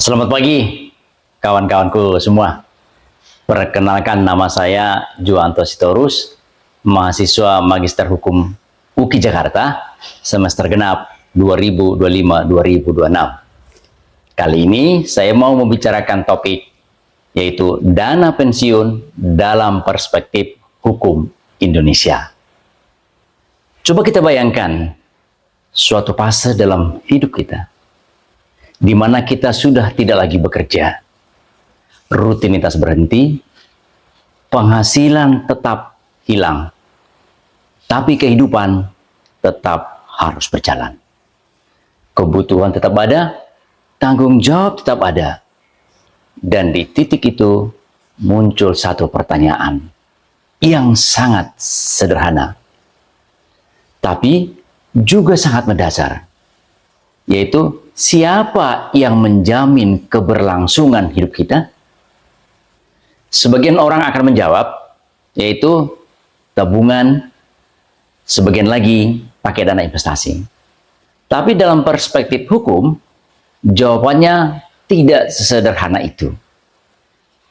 Selamat pagi, kawan-kawanku semua. Perkenalkan, nama saya Juwanto Sitorus, mahasiswa Magister Hukum UKI Jakarta, semester genap 2025-2026. Kali ini saya mau membicarakan topik, yaitu dana pensiun dalam perspektif hukum Indonesia. Coba kita bayangkan suatu fase dalam hidup kita, di mana kita sudah tidak lagi bekerja, rutinitas berhenti, penghasilan tetap hilang, tapi kehidupan tetap harus berjalan. Kebutuhan tetap ada, tanggung jawab tetap ada, dan di titik itu muncul satu pertanyaan yang sangat sederhana, tapi juga sangat mendasar, yaitu siapa yang menjamin keberlangsungan hidup kita? Sebagian orang akan menjawab, yaitu tabungan, sebagian lagi pakai dana investasi. Tapi dalam perspektif hukum, jawabannya tidak sesederhana itu.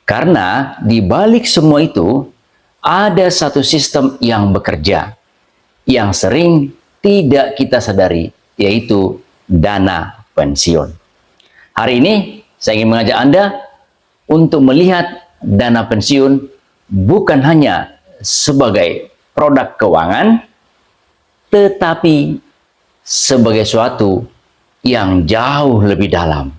Karena di balik semua itu, ada satu sistem yang bekerja, yang sering tidak kita sadari, yaitu dana pensiun. Hari ini saya ingin mengajak Anda untuk melihat dana pensiun bukan hanya sebagai produk keuangan, tetapi sebagai suatu yang jauh lebih dalam,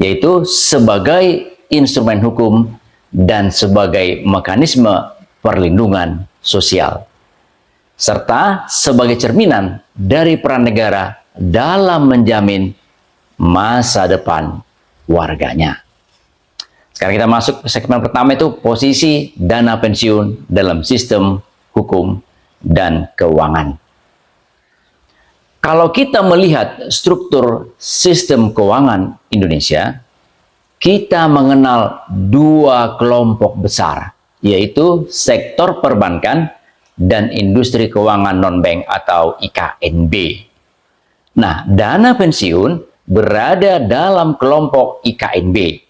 yaitu sebagai instrumen hukum dan sebagai mekanisme perlindungan sosial, serta sebagai cerminan dari peran negara dalam menjamin masa depan warganya. Sekarang kita masuk ke segmen pertama, itu posisi dana pensiun dalam sistem hukum dan keuangan. Kalau kita melihat struktur sistem keuangan Indonesia, kita mengenal dua kelompok besar, yaitu sektor perbankan dan industri keuangan non-bank atau IKNB. Nah, dana pensiun berada dalam kelompok IKNB.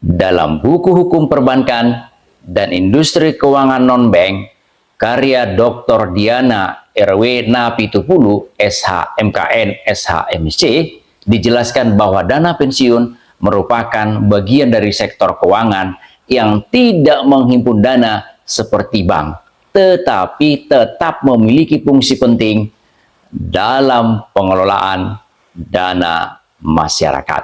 Dalam buku hukum perbankan dan industri keuangan non-bank, karya Dr. Diana R.W. Napitupulu, SH MKN, SH MSc, dijelaskan bahwa dana pensiun merupakan bagian dari sektor keuangan yang tidak menghimpun dana seperti bank, tetapi tetap memiliki fungsi penting dalam pengelolaan dana masyarakat.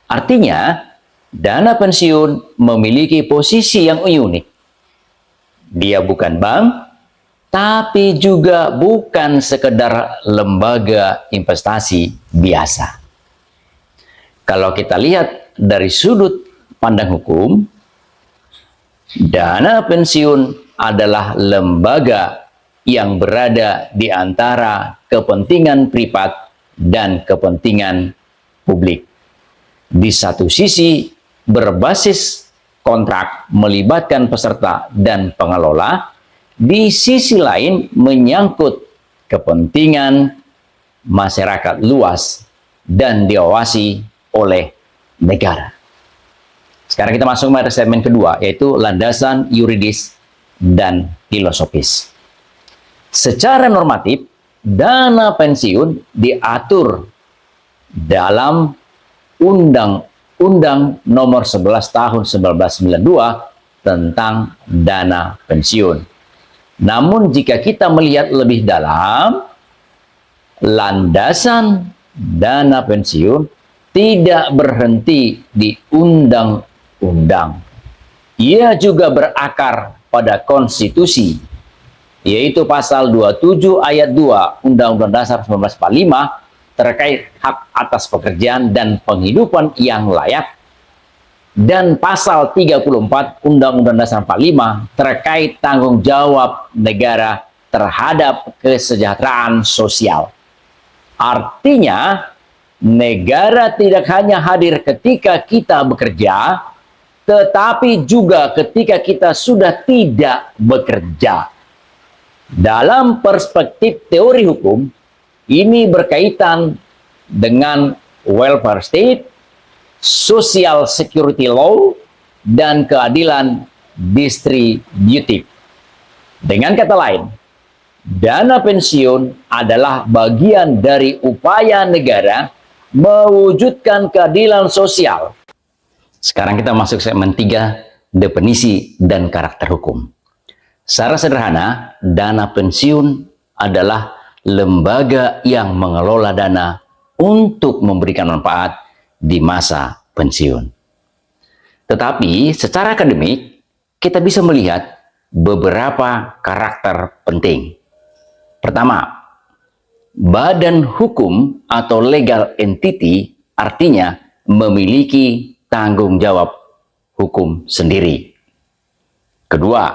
Artinya, dana pensiun memiliki posisi yang unik. Dia bukan bank, tapi juga bukan sekedar lembaga investasi biasa. Kalau kita lihat dari sudut pandang hukum, dana pensiun adalah lembaga yang berada di antara kepentingan privat dan kepentingan publik. Di satu sisi berbasis kontrak melibatkan peserta dan pengelola, di sisi lain menyangkut kepentingan masyarakat luas dan diawasi oleh negara. Sekarang kita masuk pada segmen kedua, yaitu landasan yuridis dan filosofis. Secara normatif, dana pensiun diatur dalam Undang-Undang Nomor 11 Tahun 1992 tentang dana pensiun. Namun jika kita melihat lebih dalam, landasan dana pensiun tidak berhenti di undang-undang. Ia juga berakar pada konstitusi, yaitu pasal 27 ayat 2 Undang-Undang Dasar 1945 terkait hak atas pekerjaan dan penghidupan yang layak, dan pasal 34 Undang-Undang Dasar 45 terkait tanggung jawab negara terhadap kesejahteraan sosial. Artinya, negara tidak hanya hadir ketika kita bekerja, tetapi juga ketika kita sudah tidak bekerja. Dalam perspektif teori hukum, ini berkaitan dengan welfare state Social Security Law, dan keadilan distributif. Dengan kata lain, dana pensiun adalah bagian dari upaya negara mewujudkan keadilan sosial. Sekarang kita masuk segmen 3, definisi dan karakter hukum. Secara sederhana, dana pensiun adalah lembaga yang mengelola dana untuk memberikan manfaat di masa pensiun. Tetapi secara akademik, kita bisa melihat beberapa karakter penting. Pertama, badan hukum atau legal entity artinya memiliki tanggung jawab hukum sendiri. Kedua,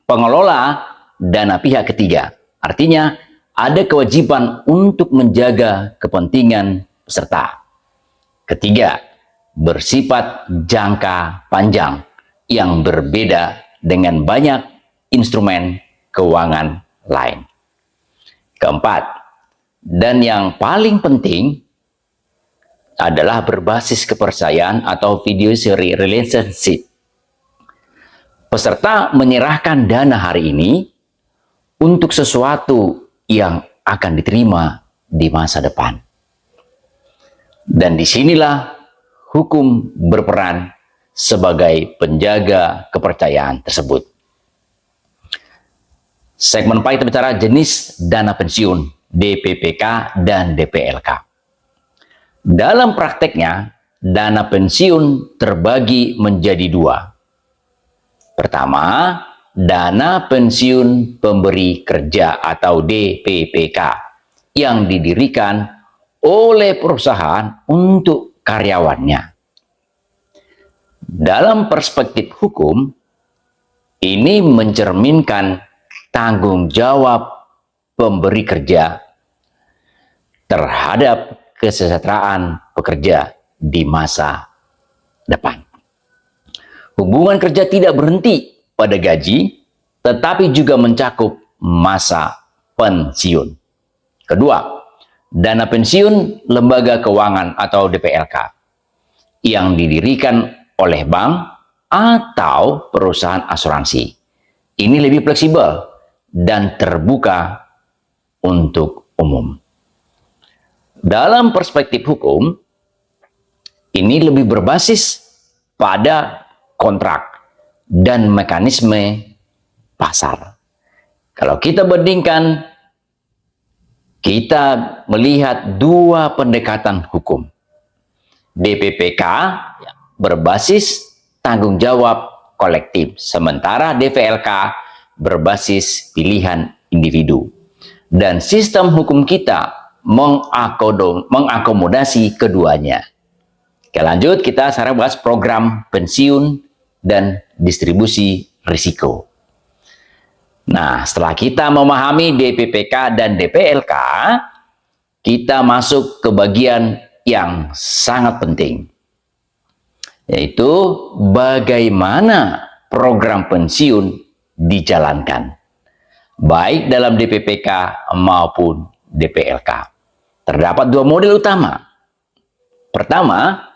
pengelola dana pihak ketiga artinya ada kewajiban untuk menjaga kepentingan peserta. Ketiga, bersifat jangka panjang yang berbeda dengan banyak instrumen keuangan lain. Keempat, dan yang paling penting adalah berbasis kepercayaan atau fiduciary relationship. Peserta menyerahkan dana hari ini untuk sesuatu yang akan diterima di masa depan. Dan disinilah hukum berperan sebagai penjaga kepercayaan tersebut. Segmen 4 kita bicara jenis dana pensiun, DPPK dan DPLK. Dalam prakteknya, dana pensiun terbagi menjadi dua. Pertama, dana pensiun pemberi kerja atau DPPK yang didirikan oleh perusahaan untuk karyawannya. Dalam perspektif hukum, ini mencerminkan tanggung jawab pemberi kerja terhadap kesejahteraan pekerja di masa depan. Hubungan kerja tidak berhenti pada gaji, tetapi juga mencakup masa pensiun. Kedua, dana pensiun lembaga keuangan atau DPLK yang didirikan oleh bank atau perusahaan asuransi. Ini lebih fleksibel dan terbuka untuk umum. Dalam perspektif hukum, ini lebih berbasis pada kontrak dan mekanisme pasar. Kalau kita bandingkan, kita melihat dua pendekatan hukum. DPPK berbasis tanggung jawab kolektif, sementara DPLK berbasis pilihan individu. Dan sistem hukum kita mengakomodasi keduanya. Oke, lanjut kita sekarang bahas program pensiun dan distribusi risiko. Nah, setelah kita memahami DPPK dan DPLK, kita masuk ke bagian yang sangat penting, yaitu bagaimana program pensiun dijalankan, baik dalam DPPK maupun DPLK. Terdapat dua model utama. Pertama,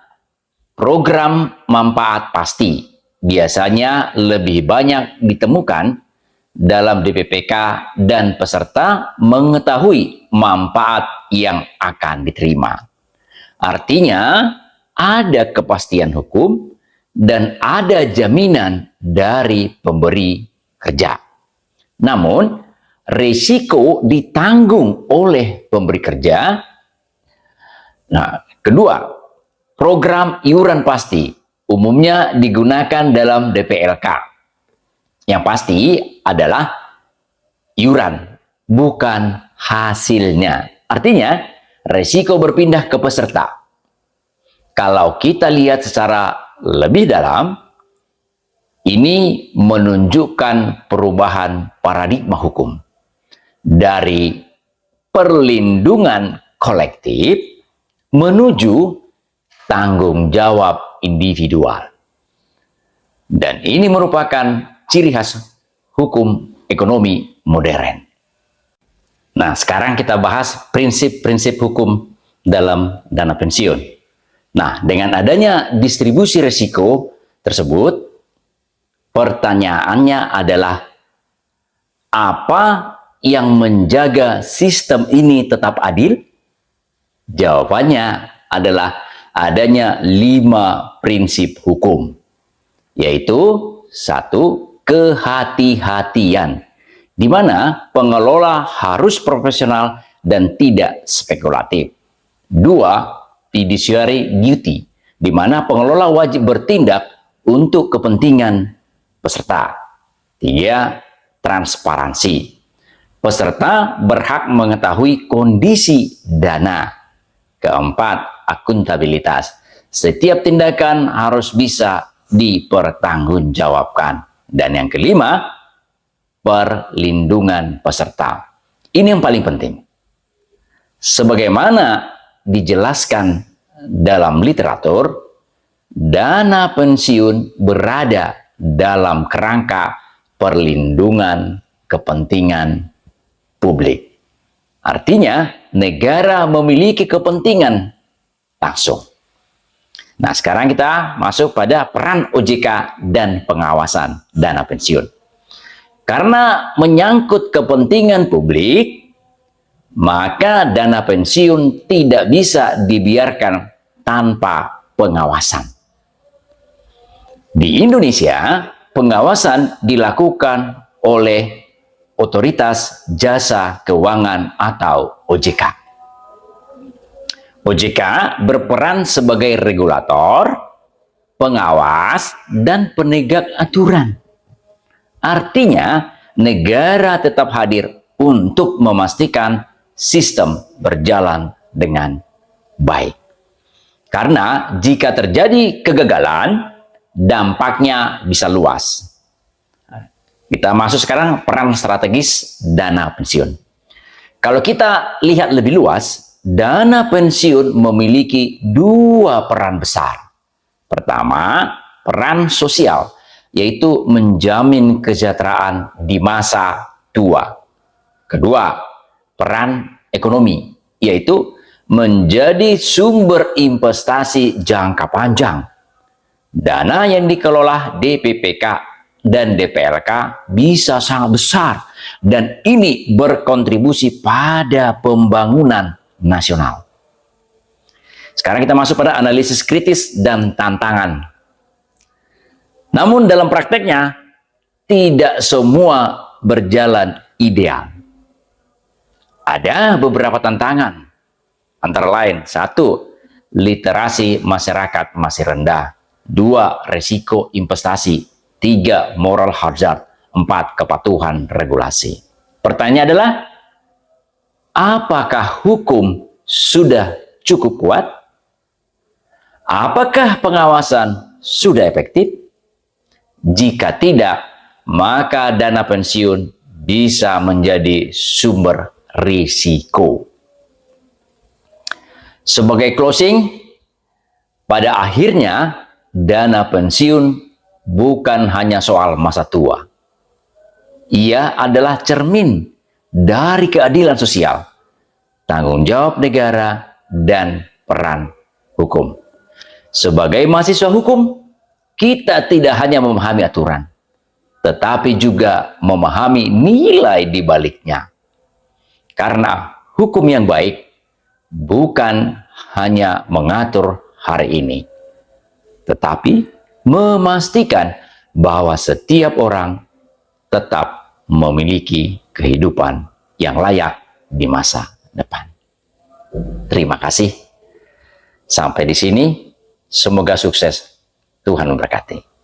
program manfaat pasti biasanya lebih banyak ditemukan dalam DPPK dan peserta mengetahui manfaat yang akan diterima. Artinya, ada kepastian hukum dan ada jaminan dari pemberi kerja. Namun, risiko ditanggung oleh pemberi kerja. Nah, kedua, program iuran pasti umumnya digunakan dalam DPLK. Yang pasti adalah iuran, bukan hasilnya. Artinya, risiko berpindah ke peserta. Kalau kita lihat secara lebih dalam, ini menunjukkan perubahan paradigma hukum dari perlindungan kolektif menuju tanggung jawab individual. Dan ini merupakan ciri khas hukum ekonomi modern. Nah, sekarang kita bahas prinsip-prinsip hukum dalam dana pensiun. Nah, dengan adanya distribusi risiko tersebut, pertanyaannya adalah apa yang menjaga sistem ini tetap adil? Jawabannya adalah adanya 5 prinsip hukum, yaitu 1. Kehati-hatian, di mana pengelola harus profesional dan tidak spekulatif. 2. Fiduciary duty, di mana pengelola wajib bertindak untuk kepentingan peserta. 3. Transparansi, peserta berhak mengetahui kondisi dana. 4. Akuntabilitas, setiap tindakan harus bisa dipertanggungjawabkan. Dan yang kelima, perlindungan peserta. Ini yang paling penting. Sebagaimana dijelaskan dalam literatur, dana pensiun berada dalam kerangka perlindungan kepentingan publik. Artinya, negara memiliki kepentingan langsung. Nah, sekarang kita masuk pada peran OJK dan pengawasan dana pensiun. Karena menyangkut kepentingan publik, maka dana pensiun tidak bisa dibiarkan tanpa pengawasan. Di Indonesia, pengawasan dilakukan oleh Otoritas Jasa Keuangan atau OJK. OJK berperan sebagai regulator, pengawas, dan penegak aturan. Artinya, negara tetap hadir untuk memastikan sistem berjalan dengan baik. Karena jika terjadi kegagalan, dampaknya bisa luas. Kita masuk sekarang peran strategis dana pensiun. Kalau kita lihat lebih luas, dana pensiun memiliki 2 peran besar. Pertama, peran sosial, yaitu menjamin kesejahteraan di masa tua. Kedua, peran ekonomi, yaitu menjadi sumber investasi jangka panjang. Dana yang dikelola DPPK dan DPLK bisa sangat besar, dan ini berkontribusi pada pembangunan nasional. Sekarang kita masuk pada analisis kritis dan tantangan. Namun dalam prakteknya, tidak semua berjalan ideal. Ada beberapa tantangan, antara lain 1. Literasi masyarakat masih rendah. 2. Risiko investasi. 3. Moral hazard. 4. Kepatuhan regulasi. Pertanyaan adalah, apakah hukum sudah cukup kuat? Apakah pengawasan sudah efektif? Jika tidak, maka dana pensiun bisa menjadi sumber risiko. Sebagai closing, pada akhirnya dana pensiun bukan hanya soal masa tua. Ia adalah cermin dari keadilan sosial, tanggung jawab negara, dan peran hukum. Sebagai mahasiswa hukum, kita tidak hanya memahami aturan, tetapi juga memahami nilai di baliknya. Karena hukum yang baik bukan hanya mengatur hari ini, tetapi memastikan bahwa setiap orang tetap memiliki kehidupan yang layak di masa depan. Terima kasih. Sampai di sini, semoga sukses. Tuhan memberkati.